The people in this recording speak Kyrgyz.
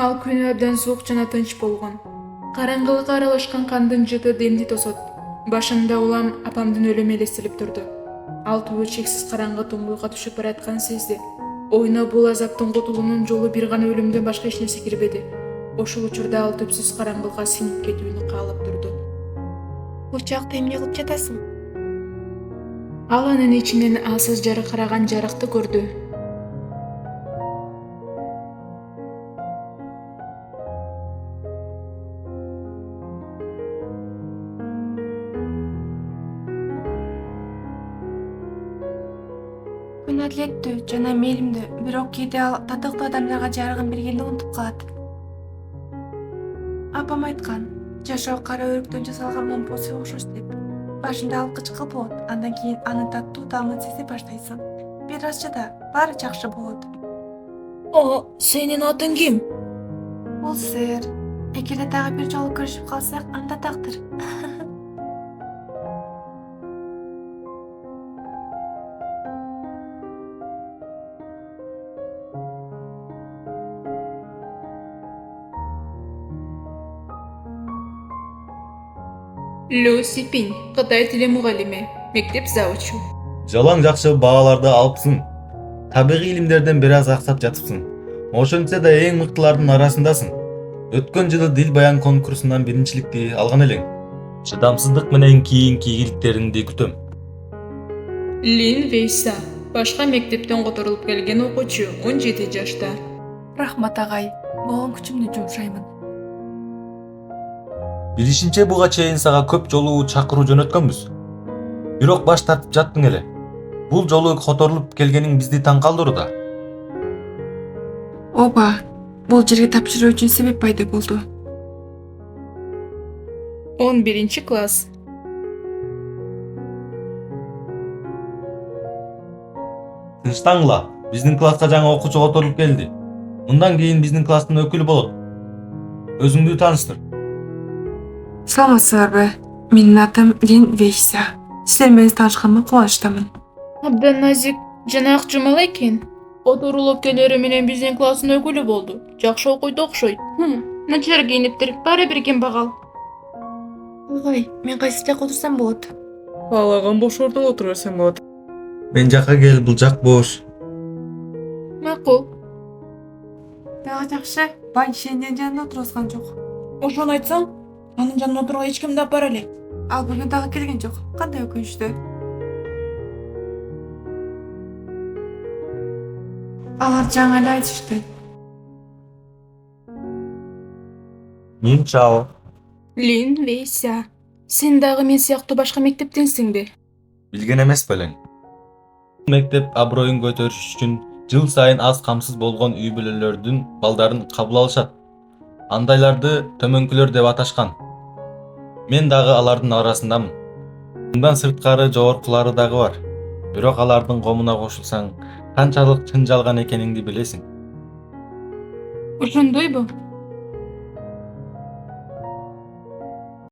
Ал күнү абдан суук жана тынч болгон. Караңгылыкка аралашкан кандын жыты демди тосот. Башымда улам апамдын өлүмү элестелип турду. Ал түбү чексиз караңгы туңгуйга түшүп баратканын сезди. Оюна бул азаптын кутулуунун жолу бир гана өлүмдөн башка эч нерсе кирбеди. Ошол учурда ал түпсүз караңгылыкка сиңип кетүүнү каалап турду. Учакта эмне кылып жатасың? Ал анын ичинен алсыз жаркыраган жарыкты көрдү. Күн адилеттүү жана мээримдүү, бирок кээде ал татыктуу адамдарга жарыгын бергенди унутуп калат. Апам айткан, жашоо кара өрүктөн жасалган момпосуга окшош деп. Башында алкычкыл болот, андан кийин анын таттуу таамын сезе баштайсың. Бир аз жада баары жакшы болот. Сенин атың ким? Бул сыр. Эгерде дагы бир жолу көрүшүп калсак, анда тактыр. Лю Сипинь, Кытай тили мугалими, мектеп завучу. Жалаң жакшы бааларды алыпсың. Табигый илимдерден бир аз аксап жатыпсың. Ошентсе да эң мыктылардын арасындасың. Өткөн жылы дил баян конкурсунан биринчиликти алган элең. Чыдамсыздык менен кийинки ийгиликтериңди күтөм. Лин Вейса, башка мектептен которулуп келген окуучу, 17 жашта. Рахмат агай, болгон күчүмдү жумшаймын. Билишимче буга чейин сага көп жолу чакыруу жөнөткөнбүз. Бирок баш тартып жаттың эле. Бул жолу которулуп келгениң бизди таң калтырууда. Оба, бул жерге тапшыруу үчүн себеп пайда болду. 11 класс. Тынчтаңла, биздин класска жаңы окуучу которулуп келди. Мындан кийин биздин класстын өкүлү болот. Өзүңдү тааныштыр. Саламатсыздарбы? Менин атым Лин Вейса. Сиздер менен таанышканыма кубанычтамын. Абдан назик жана ак жумал экен. Которулуп келери менен биздин класстын өкүлү болду. Жакшы окуйт окшойт. Начар кийиниптир, баары бир кембагал. Агай, мен кайсы жакка отурсам болот? Каалаган бош ортодо отура берсең болот. Мен жакка кел, бул жак бош. Макул. Дагы жакшы, бай кишинин жанында отурган жок. Ошону айтсаң, анын жанына отурган эч кимди алып бара элек. Ал бүгүн дагы келген жок. Кандай өкүнүчтүү. Алар жаңы эле айтышты. Мин чао. Лин Вейса, сен дагы мен сыяктуу башка мектептенсиңби? Билген эмес белең. Мектеп аброюн көтөрүш үчүн жыл сайын аз камсыз болгон үй бүлөлөрдүн балдарын кабыл алышат. Андайларды төмөнкүлөр деп аташкан. Мен дагы алардын арасындамын. Мындан сырткары жогоркулары дагы бар. Бирок алардын комуна кошулсаң, канчалык чын жалган экениңди билесиң. Ошондойбу?